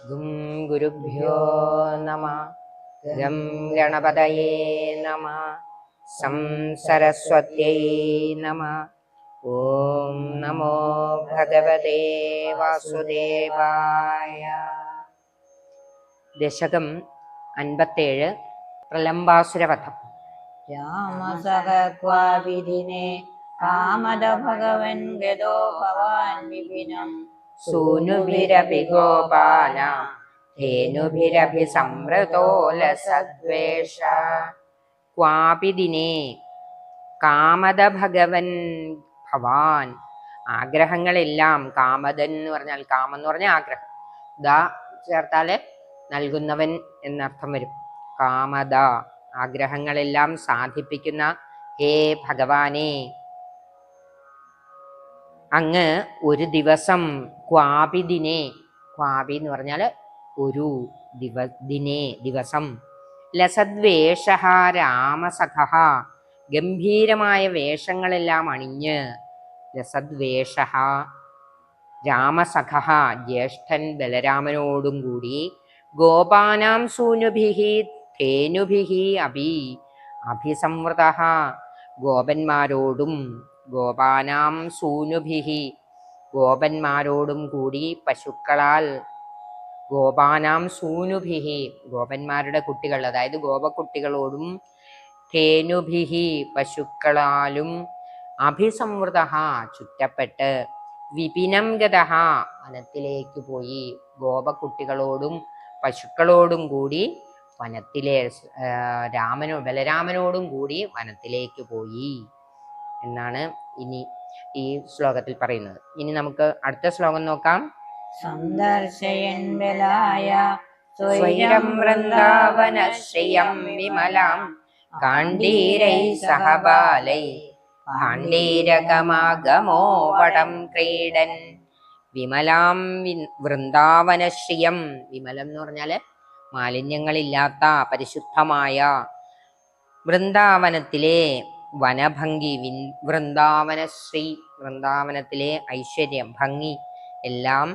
ഗും ഗുരുഭ്യോ നമഃ. ഗം ഗണപതയേ നമഃ. സം സരസ്വത്यै നമഃ. ഓം നമോ ഭഗവതേ വാസുദേവായ. ദശകം 57 പ്രലംബാസുരവധം. രാമസഹക്വാവിധിനെ കാമദ ഭഗവൻ ഗതോ ഭവാൻ വിപിനം സൂനുഭിരഭി ഗോപാല ധേനുഭിരഭി സംവൃതോ ലസദ്വേഷ. ക്വാപി ദിനേ കാമദ ഭഗവൻ ഭവാൻ. ആഗ്രഹങ്ങളെല്ലാം, കാമദൻ എന്ന് പറഞ്ഞാൽ, കാമം എന്ന് പറഞ്ഞാൽ ആഗ്രഹം, ദാ ചേർത്താല് നൽകുന്നവൻ എന്നർത്ഥം വരും. കാമദ ആഗ്രഹങ്ങളെല്ലാം സാധിപ്പിക്കുന്ന ഹേ ഭഗവാനെ, അങ്ങ് ഒരു ദിവസം ക്വാപി ദിനേ, ക്വാപി എന്ന് പറഞ്ഞാൽ ഒരു ദിനേ ദിവസം, ലസദ്വേഷ രാമസഖ ഗംഭീരമായ വേഷങ്ങളെല്ലാം അണിഞ്ഞ്, ലസദ്വേഷ രാമസഖ ജ്യേഷ്ഠൻ ബലരാമനോടും കൂടി, ഗോപാനാം സൂനുഭിഹി ധേനുഭിഹി അഭിസംവൃത ഗോപന്മാരോടും, ഗോപാനാം സൂനുഭിഹി ഗോപന്മാരോടും കൂടി, പശുക്കളാൽ, ഗോപാനാം സൂനുഭിഹി ഗോപന്മാരുടെ കുട്ടികൾ, അതായത് ഗോപക്കുട്ടികളോടും, ധേനുഭിഹി പശുക്കളാലും, അഭിസംവൃത ചുറ്റപ്പെട്ട്, വിപിനം ഗതഃ വനത്തിലേക്ക് പോയി, ഗോപക്കുട്ടികളോടും പശുക്കളോടും കൂടി വനത്തിലെ ബലരാമനോടും കൂടി വനത്തിലേക്ക് പോയി എന്നാണ് ഇനി ഈ ശ്ലോകത്തിൽ പറയുന്നത്. ഇനി നമുക്ക് അടുത്ത ശ്ലോകം നോക്കാം. സന്ദർശയൻ ബലായ സ്വൈരം വൃന്ദാവനശ്രിയം വിമലാം കാണ്ഡീരൈ സഹബാലൈ ഭാണ്ഡീരകമാഗമോ വടം ക്രീഡൻ. വിമലാം വൃന്ദാവനശ്രിയം, വിമലം എന്ന് പറഞ്ഞാല് മാലിന്യങ്ങളില്ലാത്ത പരിശുദ്ധമായ വൃന്ദാവനത്തിലെ വനഭംഗി, വൃന്ദാവനശ്രീ വൃന്ദാവനത്തിലെ ഐശ്വര്യം, ഭംഗി എല്ലാം.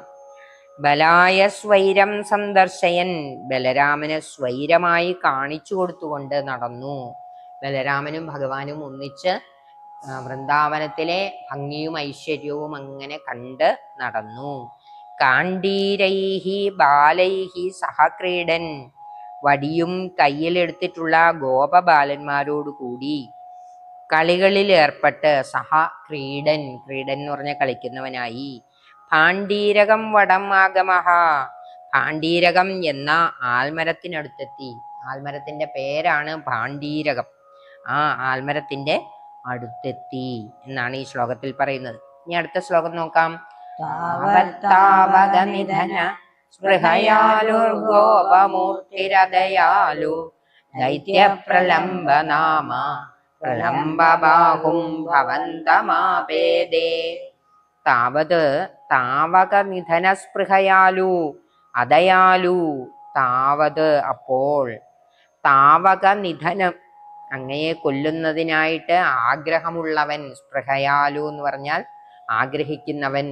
ബലായ സ്വൈരം സന്ദർശയൻ, ബലരാമന് സ്വൈരമായി കാണിച്ചു കൊടുത്തുകൊണ്ട് നടന്നു. ബലരാമനും ഭഗവാനും ഒന്നിച്ച് വൃന്ദാവനത്തിലെ ഭംഗിയും ഐശ്വര്യവും അങ്ങനെ കണ്ട് നടന്നു. കാണ്ഡീരൈഹി ബാലൈഹി സഹക്രീഡൻ, വടിയും കയ്യിലെടുത്തിട്ടുള്ള ഗോപബാലന്മാരോട് കൂടി കളികളിൽ ഏർപ്പെട്ട്, സഹക്രീഡൻ, ക്രീഡൻ എന്ന് പറഞ്ഞ കളിക്കുന്നവനായി. ഭാണ്ഡീരകം വടം ആഗമഹ, ഭാണ്ഡീരകം എന്ന ആൽമരത്തിനടുത്തെത്തി. ആൽമരത്തിന്റെ പേരാണ് ഭാണ്ഡീരകം. ആ ആൽമരത്തിന്റെ അടുത്തെത്തി എന്നാണ് ഈ ശ്ലോകത്തിൽ പറയുന്നത്. ഇനി അടുത്ത ശ്ലോകം നോക്കാം. താവത്താവഗനിധന സ്പൃഹയാലുർഗോപമൂർത്തിരദയാലു ദൈത്യപ്രലംബ നാമ പ്രലംബബാഹും ഭവന്തമാപേദേ. താവത് താവകനിധന സ്പൃഹയാലു അദയാലു, താവത് അപ്പോൾ, താവകനിധനം അങ്ങയെ കൊല്ലുന്നതിനായിട്ട് ആഗ്രഹമുള്ളവൻ, സ്പൃഹയാലു എന്ന് പറഞ്ഞാൽ ആഗ്രഹിക്കുന്നവൻ,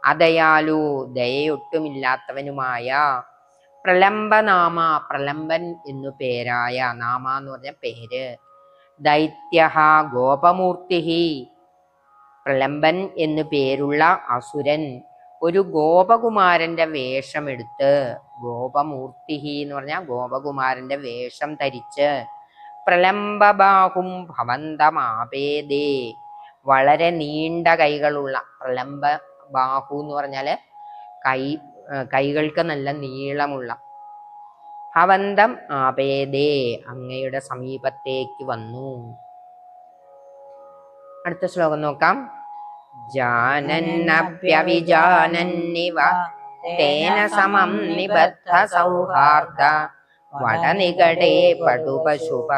അദയാലു ദയൊട്ടുമില്ലാത്തവനുമായ, പ്രലംബനാമ പ്രലംബൻ എന്നു പേരായ, നാമ എന്ന് പറഞ്ഞ പേര്, ദൈത്യ ഗോപമൂർത്തി പ്രലംബൻ എന്നു പേരുള്ള അസുരൻ ഒരു ഗോപകുമാരന്റെ വേഷമെടുത്ത്, ഗോപമൂർത്തി എന്ന് പറഞ്ഞാൽ ഗോപകുമാരന്റെ വേഷം ധരിച്ച്, പ്രലംബബാഹും ഭവന്തമാപേദേ വളരെ നീണ്ട കൈകളുള്ള, പ്രലംബ ബാഹു എന്ന് പറഞ്ഞാല് കൈകൾക്ക് നല്ല നീളമുള്ള, ഭവന്തം ആപേദേ അങ്ങയുടെ സമീപത്തേക്ക് വന്നു. അടുത്ത ശ്ലോകം നോക്കാം. ജാനന്നപ്യവിജാനന്നിവ തേന സമം നിബദ്ധ സൗഹാർദ്ദ വടനികടേ പടുപശുപ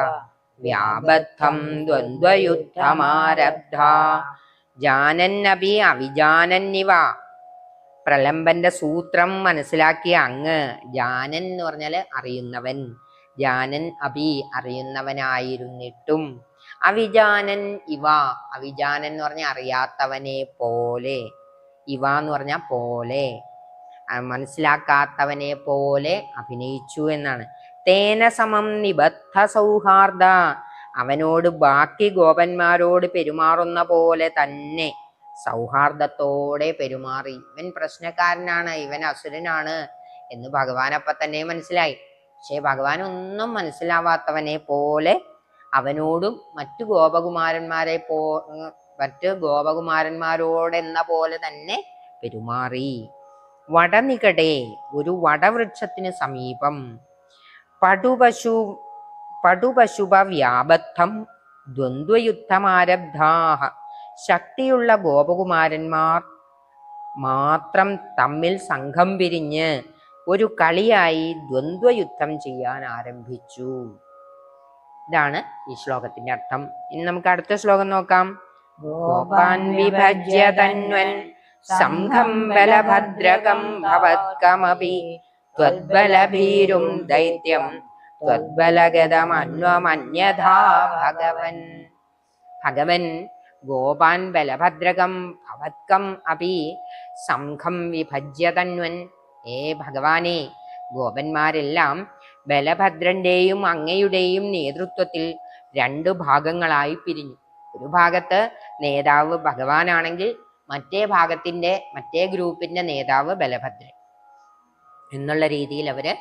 വ്യാബദ്ധം ദ്വന്ദ്വയുദ്ധമാരബ്ധ. ജാനന്നപി അവിജാനന്നിവ, പ്രലംബന്റെ സൂത്രം മനസ്സിലാക്കിയ അങ്ങ്, ജാനൻ എന്ന് പറഞ്ഞാല് അറിയുന്നവൻ, ജാനൻ അപി അറിയുന്നവനായിരുന്നിട്ടും, അവിജാനൻ ഇവ, അവിജാനൻ എന്ന് പറഞ്ഞാൽ അറിയാത്തവനെ പോലെ, ഇവ എന്ന് പറഞ്ഞാൽ പോലെ, മനസ്സിലാക്കാത്തവനെ പോലെ അഭിനയിച്ചു എന്നാണ്. തേന സമം നിബദ്ധ സൗഹാർദ്ദ, അവനോട് ബാക്കി ഗോപന്മാരോട് പെരുമാറുന്ന പോലെ തന്നെ സൗഹാർദ്ദത്തോടെ പെരുമാറി. ഇവൻ പ്രശ്നക്കാരനാണ്, ഇവൻ അസുരനാണ് എന്ന് ഭഗവാൻ അപ്പൊ തന്നെ മനസ്സിലായി. പക്ഷെ ഭഗവാൻ ഒന്നും മനസ്സിലാവാത്തവനെ പോലെ അവനോടും മറ്റു ഗോപകുമാരന്മാരോടെന്ന പോലെ തന്നെ പെരുമാറി. വടനികടെ, ഒരു വടവൃക്ഷത്തിന് സമീപം, പടുപശുപ വ്യാബദ്ധം ദ്വന്ദ്വയുദ്ധമാരബ്ധാഹ, ശക്തിയുള്ള ഗോപകുമാരന്മാർ മാത്രം തമ്മിൽ സംഘം പിരിഞ്ഞ് ഒരു കളിയായി ദ്വന്ദ്വയുദ്ധം ചെയ്യാൻ ആരംഭിച്ചു. ഇതാണ് ഈ ശ്ലോകത്തിന്റെ അർത്ഥം. ഇനി നമുക്ക് അടുത്ത ശ്ലോകം നോക്കാം. ഗോപാൻ വിഭജ്യ തന്വൻ സംഘം ബലഭദ്രകം ഭവത്കമപി ത്വദ്ബലഭീരും ദൈത്യം ത്വദ്ബലഗതമന്വമന്യഥാ ഭഗവൻ. ഭഗവൻ ഗോപാൻ ബലഭദ്രകം ഭവത്കം അപി സംഘം വിഭജ്യ തന്വൻ. ഭഗവാനെ, ഗോപന്മാരെല്ലാം ബലഭദ്രന്റെയും അങ്ങയുടെയും നേതൃത്വത്തിൽ 2 ഭാഗങ്ങളായി പിരിഞ്ഞു. ഒരു ഭാഗത്ത് നേതാവ് ഭഗവാനാണെങ്കിൽ മറ്റേ ഗ്രൂപ്പിന്റെ നേതാവ് ബലഭദ്രൻ എന്നുള്ള രീതിയിൽ അവര്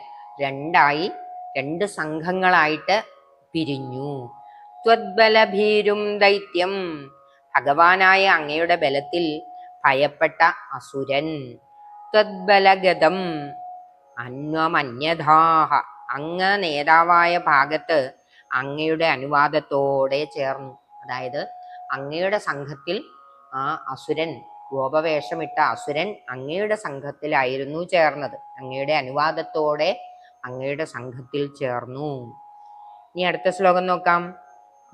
2 സംഘങ്ങളായിട്ട് പിരിഞ്ഞു. ത്വദ്ബലഭീരും ദൈത്യം, ഭഗവാനായ അങ്ങയുടെ ബലത്തിൽ ഭയപ്പെട്ട അസുരൻ. ത്വദ്ബലഗതം അന്വമന്യഥാഹ, അങ്ങ് നേതാവായ ഭാഗത്ത് അങ്ങയുടെ അനുവാദത്തോടെ ചേർന്നു. അതായത് അങ്ങയുടെ സംഘത്തിൽ ആ അസുരൻ, ഗോപവേഷമിട്ട അസുരൻ അങ്ങയുടെ സംഘത്തിലായിരുന്നു ചേർന്നത്. അങ്ങയുടെ അനുവാദത്തോടെ അങ്ങയുടെ സംഘത്തിൽ ചേർന്നു. ഇനി അടുത്ത ശ്ലോകം നോക്കാം.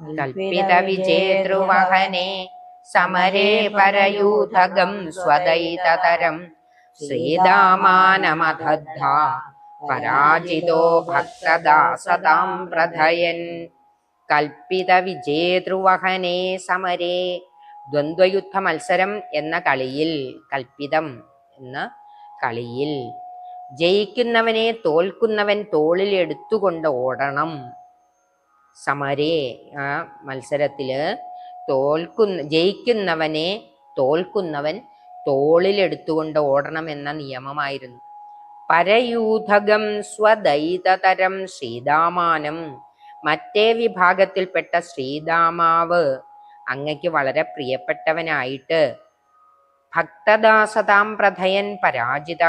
കൽപ്പിത വിജേതൃവഹനെ സമരേ പരയൂഥകം സ്വദൈതതരം ശ്രീദാമാനമധദ്ധ പരാജിതോ ഭക്തദാസതാം പ്രഥയൻ. കൽപ്പിത വിജേതൃവഹനെ സമരേ, ദ്വന്ദ്വയുദ്ധ മത്സരം എന്ന കളിയിൽ, കൽപ്പിതം എന്ന കളിയിൽ ജയിക്കുന്നവനെ തോൽക്കുന്നവൻ തോളിൽ എടുത്തുകൊണ്ട് ഓടണം. സമരേ, ആ മത്സരത്തില് ജയിക്കുന്നവനെ തോൽക്കുന്നവൻ തോളിലെടുത്തുകൊണ്ട് ഓടണം എന്ന നിയമമായിരുന്നു. പരയൂഥകം സ്വദൈതതരം ശ്രീദാമാനം, മറ്റേ വിഭാഗത്തിൽപ്പെട്ട ശ്രീദാമാവ് അങ്ങയ്ക്ക് വളരെ പ്രിയപ്പെട്ടവനായിട്ട് ഭക്തദാസതാം പ്രഥയൻ പരാജിത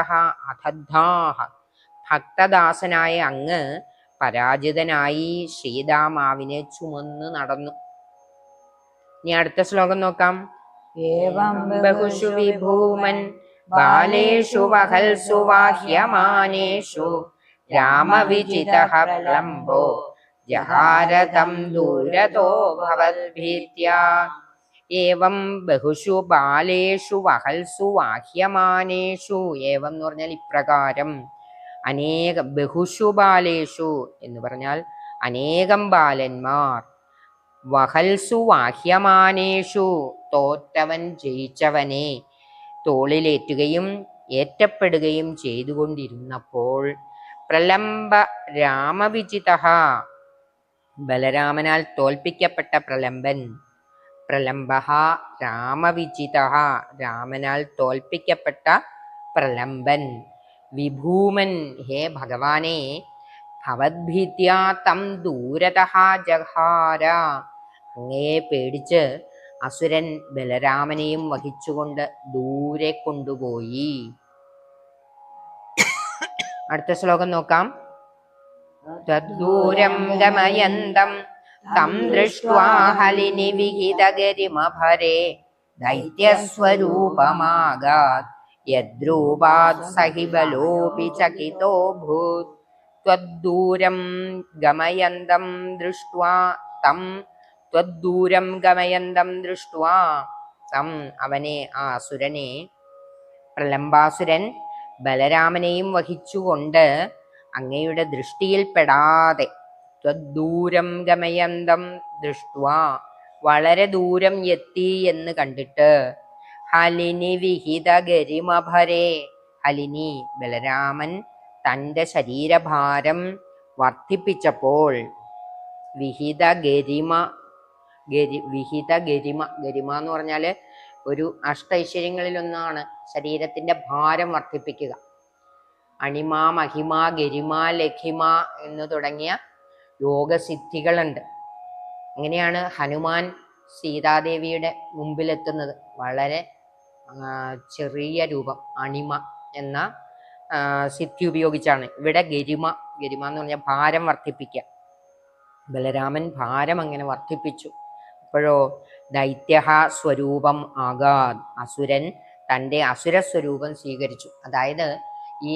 അധദ്ധാഹ, ഭക്തദാസനായ അങ്ങ് പരാജിതനായി ശ്രീദാമാവിനെ ചുമന്ന് നടന്നു. ഇനി അടുത്ത ശ്ലോകം നോക്കാം. ബഹുഷു വിഭൂമൻ ബാലേഷു വഹൽസു വാഹ്യമാനേഷു രാമവിജിതഃ പ്രലംബോ ജഹാരതം ദൂരതോ ഭവദ്ഭീത്യാ. ഏവം ബഹുഷു ബാലേഷു വഹൽസു വാഹ്യമാനേഷു, ഏവം എന്ന് പറഞ്ഞാൽ ഇപ്രകാരം, ബഹുഷു ബാലേഷു എന്ന് പറഞ്ഞാൽ അനേകം ബാലന്മാർ, വഹൽസു വാഹ്യമാനേഷു തോറ്റവൻ ജയിച്ചവനെ തോളിലേറ്റുകയും ഏറ്റപ്പെടുകയും ചെയ്തുകൊണ്ടിരുന്നപ്പോൾ പ്രലംബ രാമവിജിത, ബലരാമനാൽ തോൽപ്പിക്കപ്പെട്ട പ്രലംബൻ, പ്രലംബ രാമവിജിത, രാമനാൽ തോൽപ്പിക്കപ്പെട്ട പ്രലംബൻ, വിഭൂമൻ, ഹേ ഭഗവാനെ, ഭവദ്ഭീത്യാ തം ദൂരതഃ ജഹാര, അങ്ങയെ പേടിച്ച് അസുരൻ ബലരാമനെയും വഹിച്ചുകൊണ്ട് ദൂരെ കൊണ്ടുപോയി. അടുത്ത ശ്ലോകം നോക്കാം. തദ്ദൂരം ഗമയന്തം തം ദൃഷ്ട്വാ ഹലിനി വിഹിതഗരിമഭരേ ദൈത്യസ്വരൂപമാഗാത് യദ്രൂപാത് സഹിബലോപി ചകിതോഭൂത്. ത്വദ്ദൂരം ഗമയന്തം ദൃഷ്ട്വാ തം, ത്വദ്ദൂരം ഗമയന്തം ദൃഷ്ട്വാ തം, അവനെ, ആ അസുരനെ, പ്രലംബാസുരൻ ബലരാമനെയും വഹിച്ചുകൊണ്ട് അങ്ങയുടെ ദൃഷ്ടിയിൽപ്പെടാതെ, ത്വദ്ദൂരം ഗമയന്തം ദൃഷ്ട്വാ, വളരെ ദൂരം എത്തി എന്ന് കണ്ടിട്ട്, ഹലിനി വിഹിത ഗരിമഭരേ, ഹലിനി ബലരാമൻ തൻ്റെ ശരീരഭാരം വർദ്ധിപ്പിച്ചപ്പോൾ വിഹിത ഗരിമ ഗരിമ എന്ന് പറഞ്ഞാൽ ഒരു അഷ്ടൈശ്വര്യങ്ങളിലൊന്നാണ് ശരീരത്തിന്റെ ഭാരം വർദ്ധിപ്പിക്കുക. അണിമ, മഹിമ, ഗരിമ, ലഘിമ എന്ന് തുടങ്ങിയ യോഗസിദ്ധികളുണ്ട്. അങ്ങനെയാണ് ഹനുമാൻ സീതാദേവിയുടെ മുമ്പിലെത്തുന്നത്. വളരെ ചെറിയ രൂപം അണിമ എന്ന സിദ്ധി ഉപയോഗിച്ചാണ്. ഇവിടെ ഗരിമ എന്ന് പറഞ്ഞാൽ ഭാരം വർദ്ധിപ്പിക്കുക. ബലരാമൻ ഭാരം അങ്ങനെ വർദ്ധിപ്പിച്ചു. അപ്പോഴോ ദൈത്യ സ്വരൂപം ആഗാത്, അസുരൻ തൻ്റെ അസുര സ്വരൂപം സ്വീകരിച്ചു. അതായത് ഈ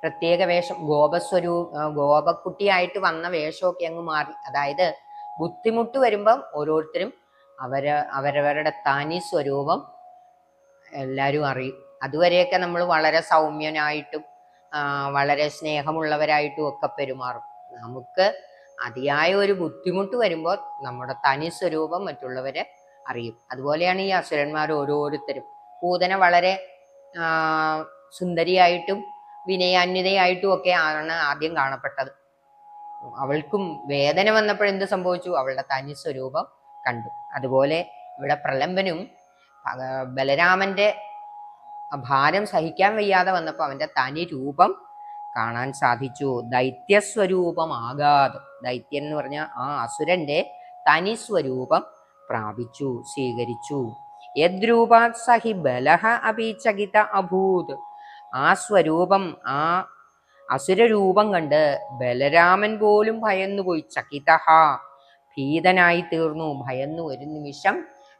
പ്രത്യേക വേഷം ഗോപക്കുട്ടിയായിട്ട് വന്ന വേഷമൊക്കെ അങ്ങ് മാറി. അതായത് ബുദ്ധിമുട്ട് വരുമ്പം ഓരോരുത്തരും അവരവരുടെ തനി സ്വരൂപം എല്ലാവരും അറിയും. അതുവരെയൊക്കെ നമ്മൾ വളരെ സൗമ്യനായിട്ടും വളരെ സ്നേഹമുള്ളവരായിട്ടും ഒക്കെ പെരുമാറും. നമുക്ക് അതിയായ ഒരു ബുദ്ധിമുട്ട് വരുമ്പോൾ നമ്മുടെ തനി സ്വരൂപം മറ്റുള്ളവരെ അറിയും. അതുപോലെയാണ് ഈ അസുരന്മാർ ഓരോരുത്തരും. പൂതന വളരെ സുന്ദരിയായിട്ടും വിനയാന്വിതയായിട്ടും ഒക്കെ ആണ് ആദ്യം കാണപ്പെട്ടത്. അവൾക്കും വേദന വന്നപ്പോൾ എന്ത് സംഭവിച്ചു? അവളുടെ തനി സ്വരൂപം കണ്ടു. അതുപോലെ ഇവിടെ പ്രലംബനും ബലരാമന്റെ ഭാരം സഹിക്കാൻ വയ്യാതെ വന്നപ്പോൾ അവന്റെ തനി രൂപം കാണാൻ സാധിച്ചു. ദൈത്യസ്വരൂപമാകാതെ, ദൈത്യൻ എന്ന് പറഞ്ഞാൽ ആ അസുരന്റെ തനി സ്വരൂപം പ്രാപിച്ചു, സ്വീകരിച്ചു. യദ്രൂപാത് സഹി ബലഹ അഭിചകിത അഭൂത്. ആ സ്വരൂപം, ആ അസുരരൂപം കണ്ട് ബലരാമൻ പോലും ഭയന്നുപോയി. ചകിതഹ, ഭീതനായി തീർന്നു, ഭയന്നു. ഒരു നിമിഷം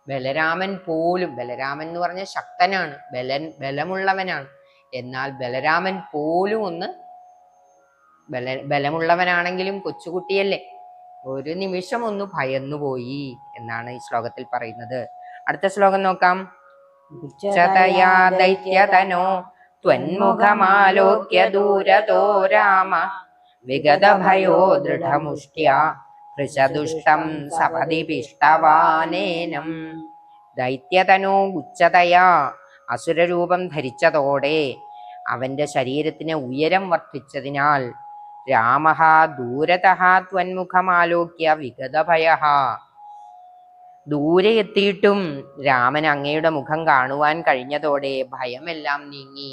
ബലരാമൻ പോലും, ബലരാമൻ എന്ന് പറഞ്ഞ ശക്തനാണ്, ബലമുള്ളവനാണ്. എന്നാൽ ബലരാമൻ പോലും ഒന്ന് ബലമുള്ളവനാണെങ്കിലും കൊച്ചുകുട്ടിയല്ലേ, ഒരു നിമിഷം ഒന്ന് ഭയന്നുപോയി എന്നാണ് ഈ ശ്ലോകത്തിൽ പറയുന്നത്. അടുത്ത ശ്ലോകം നോക്കാം. ഉച്ചതയാ ദൈത്യതനോ ത്വന്മുഖമാലോക്യ ദൂരതോ രാമ വിഗതഭയോ ദൃഢമുഷ്ട്യാ പൃശദുഷ്ടം സപദി പിഷ്ടവാനേനം. ദൈത്യതനോ ഉച്ചതയാ, അസുരരൂപം ധരിച്ചതോടെ അവന്റെ ശരീരത്തിന് ഉയരം വർദ്ധിച്ചതിനാൽ രാമഃ ദൂരതഃ ത്വന്മുഖമാലോക്യ വിഗതഭയഃ. ദൂരെ എത്തിയിട്ടും രാമൻ അങ്ങയുടെ മുഖം കാണുവാൻ കഴിഞ്ഞതോടെ ഭയമെല്ലാം നീങ്ങി.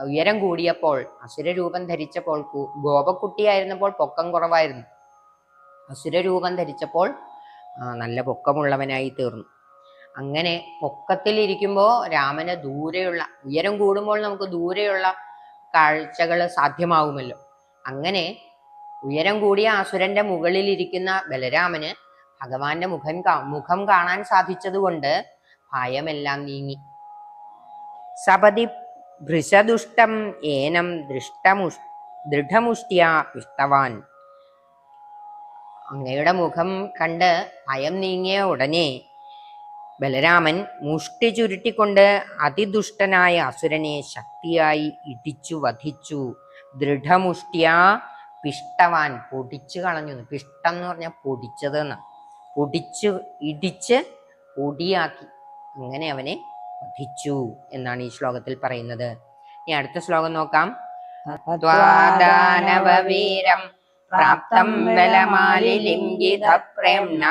ഉയരം കൂടിയപ്പോൾ, അസുരരൂപം ധരിച്ചപ്പോൾ, ഗോപക്കുട്ടിയായിരുന്നപ്പോൾ പൊക്കം കുറവായിരുന്നു. അസുരരൂപം ധരിച്ചപ്പോൾ നല്ല പൊക്കമുള്ളവനായി തീർന്നു. അങ്ങനെ പൊക്കത്തിലിരിക്കുമ്പോൾ രാമന് ദൂരെയുള്ള, ഉയരം കൂടുമ്പോൾ നമുക്ക് ദൂരെയുള്ള കാഴ്ചകൾ സാധ്യമാകുമല്ലോ. അങ്ങനെ ഉയരം കൂടിയ അസുരന്റെ മുകളിലിരിക്കുന്ന ബലരാമന് ഭഗവാന്റെ മുഖം കാണാൻ സാധിച്ചതുകൊണ്ട് ഭയമെല്ലാം നീങ്ങി. സപതി ഭൃശദുഷ്ടം ഏനം ദൃഢമുഷ്ട്യാ പിഷ്ടവാൻ. അങ്ങയുടെ മുഖം കണ്ട് ഭയം നീങ്ങിയ ഉടനെ ബലരാമൻ മുഷ്ടി ചുരുട്ടിക്കൊണ്ട് അതിദുഷ്ടനായ അസുരനെ ശക്തിയായി ഇടിച്ചു വധിച്ചു. ദൃഢമുഷ്ട്യാ പിഷ്ടവാൻ, പൊടിച്ചു കളഞ്ഞു. പിഷ്ടം എന്ന് പറഞ്ഞാൽ പൊടിച്ചത് എന്നാണ്. ഇടിച്ച് പൊടിയാക്കി അങ്ങനെ അവനെ വധിച്ചു എന്നാണ് ഈ ശ്ലോകത്തിൽ പറയുന്നത്. ഇനി അടുത്ത ശ്ലോകം നോക്കാം. ത്വാദാനവവീരം പ്രാപ്തം ബലമാലിലിംഗിത പ്രേംണ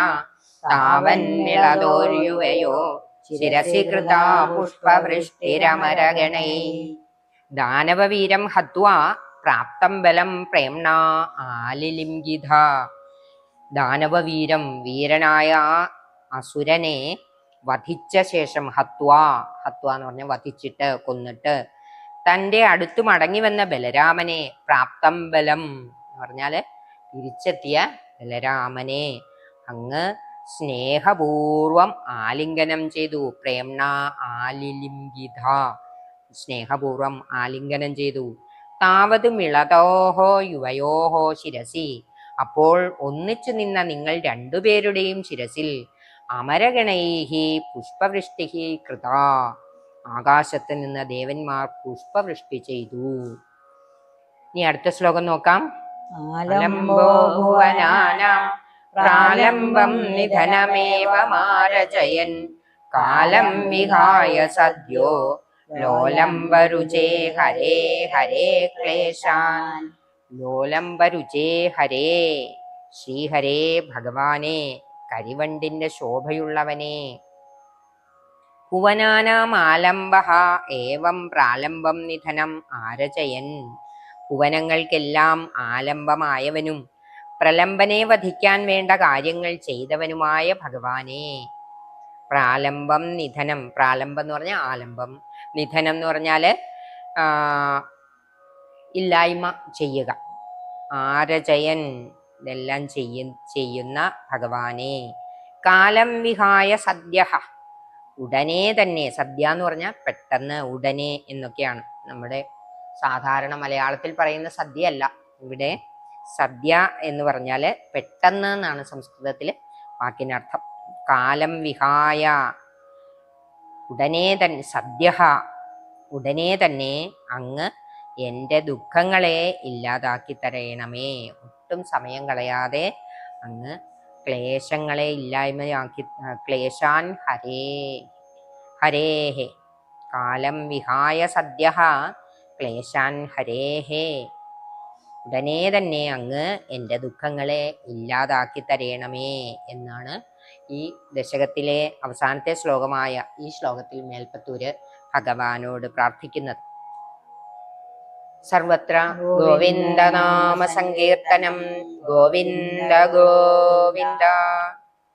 താവൻ വിളതോര്യുവയോ ശിരസി കൃതാ പുഷ്പവൃഷ്ടിരമരഗണൈ. ദാനവവീരം ഹത്വാ പ്രാപ്തം ബലം പ്രേംണ ആലിലിംഗിത. ദാനവവീരം, വീരനായ അസുരനെ വധിച്ച ശേഷം, ഹത്വ എന്ന് പറഞ്ഞാൽ വധിച്ചിട്ട്, കൊന്നിട്ട്, തൻ്റെ അടുത്ത് മടങ്ങി വന്ന ബലരാമനെ, പ്രാപ്തം ബലം എന്ന് പറഞ്ഞാല് തിരിച്ചെത്തിയ ബലരാമനെ അങ്ങ് സ്നേഹപൂർവം ആലിംഗനം ചെയ്തു. പ്രേംണ ആലിലിംഗിത, സ്നേഹപൂർവം ആലിംഗനം ചെയ്തു. താവത് മിളതോഹോ യുവയോഹോ ശിരസി. അപ്പോൾ ഒന്നിച്ചു നിന്ന നിങ്ങൾ രണ്ടുപേരുടെയും ശിരസിൽ അമരഗണൈഹി പുഷ്പവൃഷ്ടിഹി കൃതാ. ആകാശത്ത് നിന്ന് ദേവന്മാർ പുഷ്പവൃഷ്ടി ചെയ്തു. ഇനി അടുത്ത ശ്ലോകം നോക്കാം. ആലംബോ ഭുവനാനാം പ്രാലംബം നിധനമേവ മാരചയൻ കാലം വിഹായ സദ്യോ ലോലംബരുചേ ഹരേ ഹരേ ക്ലേശാൻ. ലോലംബരുചേ ഹരേ, ശ്രീഹരേ ഭഗവാനെ, കരിവണ്ടിന്റെ ശോഭയുള്ളവനെ. ഭുവനാനാം ആലംബഃ ഏവം പ്രാലംബം നിധനം ആരചയൻ. ഭുവനങ്ങൾക്കെല്ലാം ആലംബമായവനും പ്രലംബനെ വധിക്കാൻ വേണ്ട കാര്യങ്ങൾ ചെയ്തവനുമായ ഭഗവാനെ. പ്രാലംബം നിധനം, പ്രാലംബം എന്ന് പറഞ്ഞാൽ ആലംബം, നിധനം എന്ന് പറഞ്ഞാല് ഇല്ലായ്മ ചെയ്യുക. ആരചയൻ, ഇതെല്ലാം ചെയ്യുന്ന ഭഗവാനെ. കാലം വിഹായ സദ്യ, ഉടനെ തന്നെ. സദ്യ എന്ന് പറഞ്ഞാൽ പെട്ടെന്ന്, ഉടനെ എന്നൊക്കെയാണ് നമ്മുടെ സാധാരണ മലയാളത്തിൽ പറയുന്ന സദ്യ അല്ല. ഇവിടെ സദ്യ എന്ന് പറഞ്ഞാല് പെട്ടെന്ന് എന്നാണ് സംസ്കൃതത്തില് വാക്കിനർത്ഥം. കാലം വിഹായ, ഉടനെ തന്നെ. സദ്യ, ഉടനെ തന്നെ അങ്ങ് എൻ്റെ ദുഃഖങ്ങളെ ഇല്ലാതാക്കി തരയണമേ. ഒട്ടും സമയം കളയാതെ അങ്ങ് ക്ലേശങ്ങളെ ഇല്ലായ്മയാക്കി. ക്ലേശാൻ ഹരേ ഹരേഹേ, കാലം വിഹായ സദ്യ ക്ലേശാൻ ഹരേഹേ. ഉടനെ തന്നെ അങ്ങ് എൻ്റെ ദുഃഖങ്ങളെ ഇല്ലാതാക്കി തരയണമേ എന്നാണ് ഈ ദശകത്തിലെ അവസാനത്തെ ശ്ലോകമായ ഈ ശ്ലോകത്തിൽ മേൽപ്പത്തൂര് ഭഗവാനോട് പ്രാർത്ഥിക്കുന്നത്. സർവത്ര ഗോവിന്ദനാമ സങ്കീർത്തനം. ഗോവിന്ദ ഗോവിന്ദ.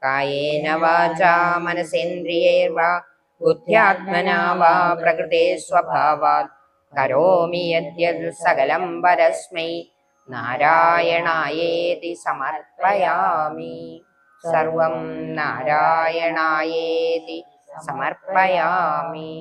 കായേന വാചാ മനസേന്ദ്രിയൈർവാ ബുദ്ധ്യാത്മനാ വാ പ്രകൃതേ സ്വഭാവാത് കരോമി യദ്യത് സകലം പരസ്മൈ നാരായണായേതി സമർപ്പയാമി. സർവം നാരായണായേതി സമർപ്പയാമി.